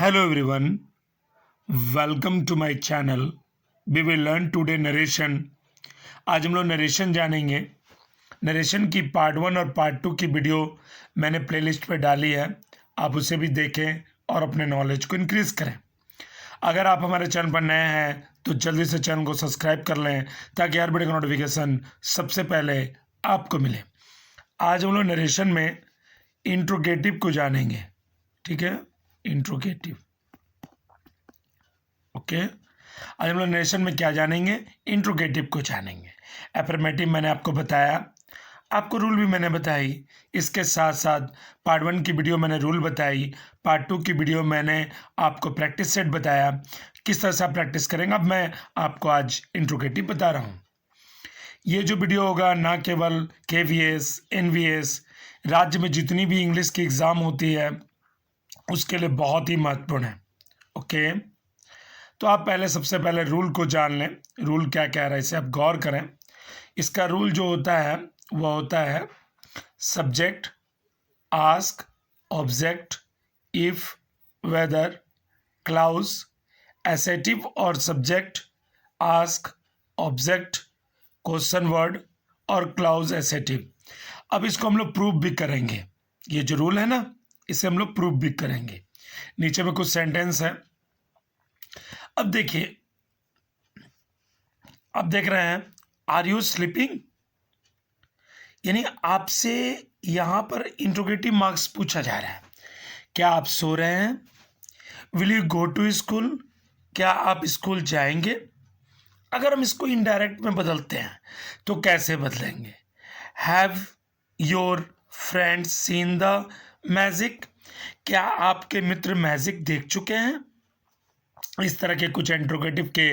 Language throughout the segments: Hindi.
Hello everyone, welcome to my channel. We will learn today narration. आज हम लोग नरेशन जानेंगे. नरेशन की पार्ट 1 और पार्ट 2 की वीडियो मैंने प्लेलिस्ट पे डाली है. आप उसे भी देखें और अपने नॉलेज को इंक्रीज करें. अगर आप हमारे चैनल पर नए हैं तो जल्दी से चैनल को सब्सक्राइब कर लें ताकि हर वीडियो का नोटिफिकेशन सबसे पहले आपको मिले. आज हम लोग नरेशन में इंट्रोगेटिव को जानेंगे. ठीक है, इंट्रोगेटिव. ओके, आज हम लोग नरेशन में क्या जानेंगे? इंट्रोगेटिव को जानेंगे. एफर्मेटिव मैंने आपको बताया, आपको रूल भी मैंने बताई. इसके साथ साथ पार्ट 1 की वीडियो मैंने रूल बताई, पार्ट 2 की वीडियो मैंने आपको प्रैक्टिस सेट बताया, किस तरह से आप प्रैक्टिस करेंगे. अब मैं आपको आज इंट्रोगेटिव बता रहा हूँ. ये जो वीडियो होगा ना केवल KVS, NVS, राज्य में जितनी भी इंग्लिश की एग्ज़ाम होती है उसके लिए बहुत ही महत्वपूर्ण है. ओके, तो आप सबसे पहले रूल को जान लें. रूल क्या कह रहा है इसे आप गौर करें. इसका रूल जो होता है वो होता है subject, ask, object, if, whether, clause, assertive और subject, ask, object, question word और क्लाउज एसेटिव. अब इसको हम लोग प्रूव भी करेंगे. ये जो रूल है ना, इसे हम लोग प्रूव भी करेंगे. नीचे में कुछ सेंटेंस है. अब देखिए, अब देख रहे हैं आर यू स्लीपिंग, यानी आपसे यहां पर इंट्रोगेटिव मार्क्स पूछा जा रहा है. क्या आप सो रहे हैं? Will you go to school, क्या आप स्कूल जाएंगे? अगर हम इसको इनडायरेक्ट में बदलते हैं तो कैसे बदलेंगे? Have your friends seen the magic, क्या आपके मित्र मैजिक देख चुके हैं? इस तरह के कुछ इंट्रोगेटिव के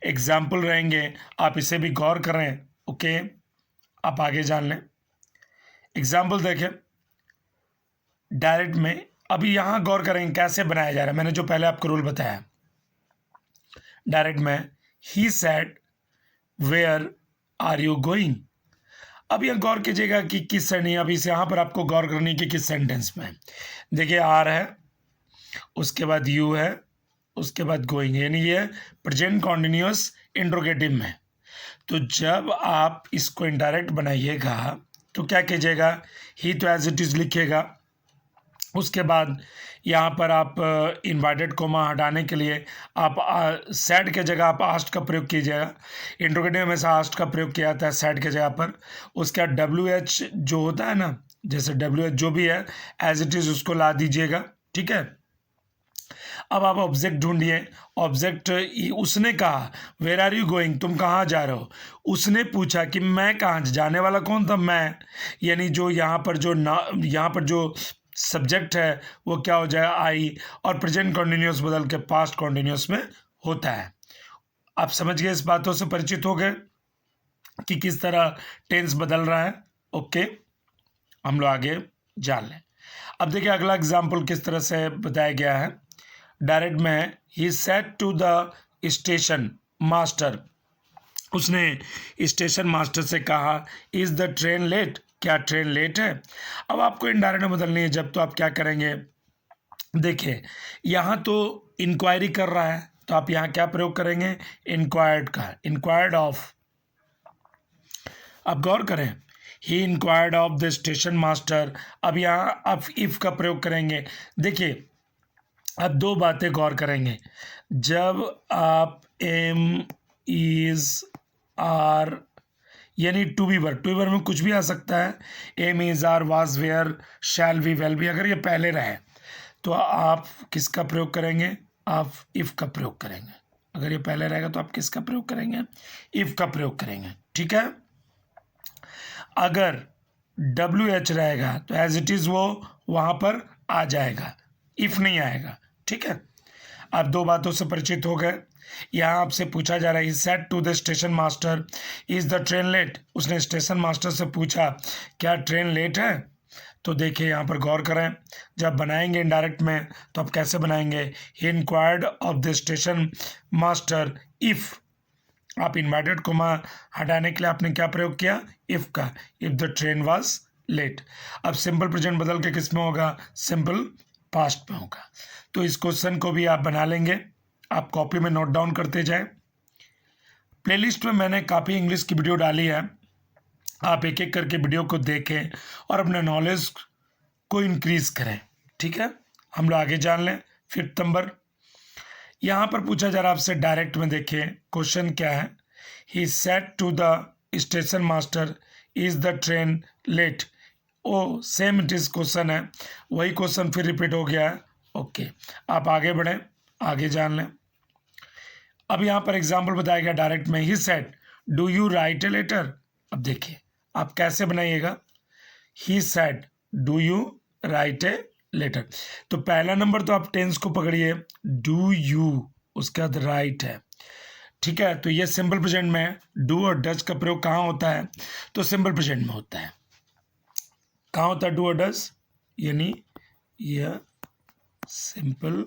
एग्जाम्पल रहेंगे, आप इसे भी गौर करें. ओके, आप आगे जान लें. एग्जाम्पल देखें डायरेक्ट में. अभी यहाँ गौर करें कैसे बनाया जा रहा है. मैंने जो पहले आपको रूल बताया डायरेक्ट में, he said where are you going. अब यह गौर कीजिएगा कि किस नहीं, अभी इसे यहाँ पर आपको गौर करनी कि किस सेंटेंस में. देखिए, आर है, उसके बाद यू है, उसके बाद गोइंग, यानी ये प्रेजेंट कॉन्टिन्यूअस इंट्रोगेटिव में. तो जब आप इसको इनडायरेक्ट बनाइएगा तो क्या कीजिएगा, ही तो एज इट इज़ लिखिएगा. उसके बाद यहाँ पर आप इन्वर्टेड कोमा हटाने के लिए आप सैड के जगह आप आस्ट का प्रयोग कीजिएगा. इंट्रोगेटिव में हमेशा आस्ट का प्रयोग किया जाता है सैड के जगह पर. उसके बाद WH जो होता है ना, जैसे WH जो भी है एज इट इज़ उसको ला दीजिएगा. ठीक है. अब आप ऑब्जेक्ट ढूंढिए. ऑब्जेक्ट, उसने कहा वेयर आर यू गोइंग, तुम कहाँ जा रहे हो. उसने पूछा कि मैं कहाँ, जाने वाला कौन था? मैं. यानी जो यहाँ पर जो सब्जेक्ट है वो क्या हो जाएगा? आई. और प्रेजेंट कॉन्टिन्यूअस बदल के पास्ट कॉन्टिन्यूअस में होता है. आप समझ गए, इस बातों से परिचित हो गए कि किस तरह टेंस बदल रहा है. ओके, हम लोग आगे जान लें. अब देखिए अगला एग्जाम्पल किस तरह से बताया गया है. डायरेक्ट में he said to the station master, उसने स्टेशन मास्टर से कहा इज द ट्रेन लेट, क्या ट्रेन लेट है? अब आपको इनडायरेक्ट में बदलनी है. जब तो आप क्या करेंगे, देखिए यहाँ तो इंक्वायरी कर रहा है तो आप यहाँ क्या प्रयोग करेंगे? इंक्वायर्ड का, इंक्वायर्ड ऑफ. आप गौर करें, he inquired of the station master. अब यहाँ आप इफ का प्रयोग करेंगे. देखिए अब दो बातें गौर करेंगे. जब आप एम, इज, आर, यानी टू बी वर्ब में कुछ भी आ सकता है. Am, is, are, was, were, shall be, will be, अगर ये पहले रहे तो आप किसका प्रयोग करेंगे? आप इफ का प्रयोग करेंगे. अगर ये पहले रहेगा तो आप किसका प्रयोग करेंगे? इफ का प्रयोग करेंगे. ठीक है. अगर WH रहेगा तो एज इट इज वो वहां पर आ जाएगा, इफ नहीं आएगा. ठीक है. आप दो बातों से परिचित हो गए. यहाँ आपसे पूछा जा रहा है said to the station master is the train late, उसने स्टेशन मास्टर से पूछा क्या ट्रेन लेट है? तो देखिए यहाँ पर गौर करें, जब बनाएंगे इनडायरेक्ट में तो आप कैसे बनाएंगे? He inquired of the station master if. आप इन्वर्टेड कोमा हटाने के लिए आपने क्या प्रयोग किया? इफ का. If the train was late. अब सिंपल प्रेजेंट बदल के किस में होगा? सिंपल पास्ट में होगा। तो इस क्वेश्चन को भी आप बना लेंगे, आप कॉपी में नोट डाउन करते जाएं। प्लेलिस्ट में मैंने काफ़ी इंग्लिश की वीडियो डाली है, आप एक एक करके वीडियो को देखें और अपने नॉलेज को इंक्रीज करें। ठीक है, हम लोग आगे जान लें। 5th नंबर यहाँ पर पूछा जा रहा है आपसे डायरेक्ट में। देखिए क्वेश्चन क्या है, he said to the station master is the train late. Oh same it is question है, वही क्वेश्चन फिर रिपीट हो गया है। ओके, आप आगे बढ़ें, आगे जान लें। अब यहाँ पर एग्जाम्पल बताया गया डायरेक्ट में, he said do you write a letter. अब देखिए आप कैसे बनाइएगा, he said do you write a letter. तो पहला नंबर तो आप टेंस को पकड़िए, डू यू, उसके बाद राइट है। ठीक है, तो ये सिंपल प्रेजेंट में है। डू और डज का प्रयोग कहाँ होता है, तो सिंपल प्रेजेंट में होता है। कहाँ होता है डू और डज, यानी यह सिंपल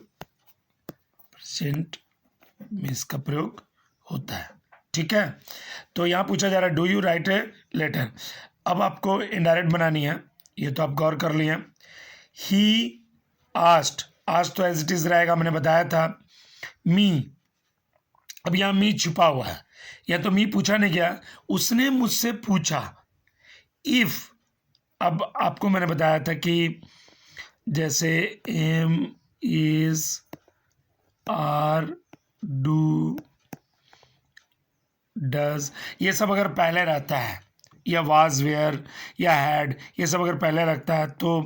प्रेजेंट में इसका प्रयोग होता है। ठीक है, तो यहाँ पूछा जा रहा है do you write a letter. अब आपको इनडायरेक्ट बनानी है, ये तो आप गौर कर लिए। ही आस्ट, आस्ट तो एज इट इज रहेगा, मैंने बताया था। मी, अब यहाँ मी छुपा हुआ है, या तो मी पूछा नहीं गया, उसने मुझसे पूछा। इफ, अब आपको मैंने बताया था कि जैसे am, is, are, do, does, ये सब अगर पहले रहता है, या वाज, वेयर, या हैड, ये सब अगर पहले रखता है तो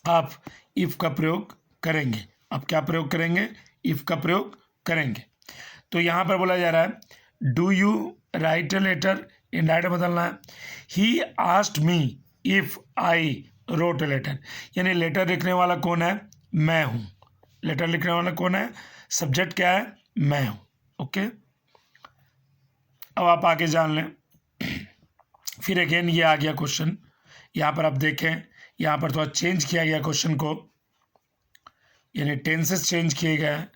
आप इफ का प्रयोग करेंगे। आप क्या प्रयोग करेंगे, इफ का प्रयोग करेंगे। तो यहाँ पर बोला जा रहा है do you write a letter, indirect बदलना है। He asked me if I wrote a letter, यानी लेटर लिखने वाला कौन है, मैं हूँ। लेटर लिखने वाला कौन है, सब्जेक्ट क्या है, मैं हूँ। ओके, अब आप आगे जान लें। फिर अगेन ये आ गया क्वेश्चन, यहाँ पर आप देखें, यहाँ पर थोड़ा चेंज किया गया क्वेश्चन को, यानी टेंसेस चेंज किए गए हैं।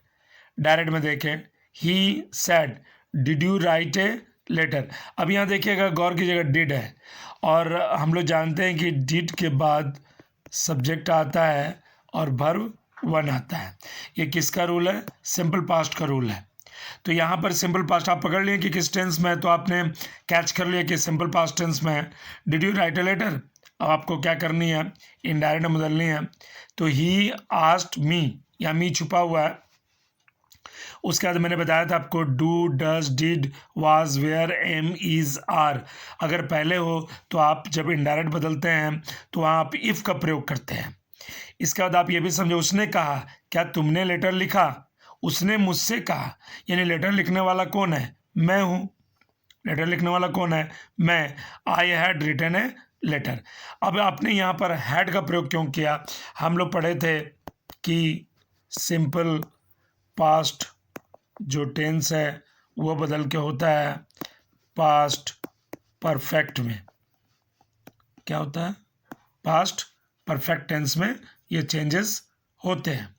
डायरेक्ट में देखें, he said did you write a letter. अब यहाँ देखिएगा गौर की जगह डिड है, और हम लोग जानते हैं कि डिड के बाद सब्जेक्ट आता है और वर्ब वन आता है। ये किसका रूल है, सिंपल पास्ट का रूल है। तो यहाँ पर सिंपल पास्ट आप पकड़ लिए कि किस टेंस में है, तो आपने कैच कर लिया कि सिंपल पास्ट टेंस में है। Did you write a letter, अब आपको क्या करनी है, इनडायरेक्ट में बदलनी है। तो ही आस्क्ड मी, या मी छुपा हुआ है। उसके बाद मैंने बताया था आपको do, does, did, was, were, am, is, are अगर पहले हो तो आप जब इनडायरेक्ट बदलते हैं तो वहाँ आप इफ का प्रयोग करते हैं। इसके बाद आप ये भी समझो, उसने कहा, क्या तुमने लेटर लिखा, उसने मुझसे कहा, यानी लेटर लिखने वाला कौन है, मैं हूँ। लेटर लिखने वाला कौन है, मैं। I had written a letter. अब आपने यहाँ पर हैड का प्रयोग क्यों किया, हम लोग पढ़े थे कि सिंपल पास्ट जो टेंस है वो बदल के होता है पास्ट परफेक्ट में। क्या होता है, पास्ट परफेक्ट टेंस में ये चेंजेस होते हैं।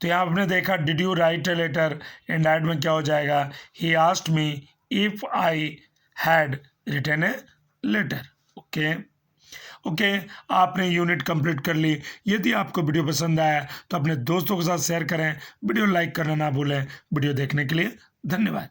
तो यहाँ आपने देखा did you write a letter, indirect में क्या हो जाएगा, he asked me if I had written a letter. Okay okay, आपने यूनिट कंप्लीट कर ली। यदि आपको वीडियो पसंद आया तो अपने दोस्तों के साथ शेयर करें, वीडियो लाइक करना ना भूलें। वीडियो देखने के लिए धन्यवाद।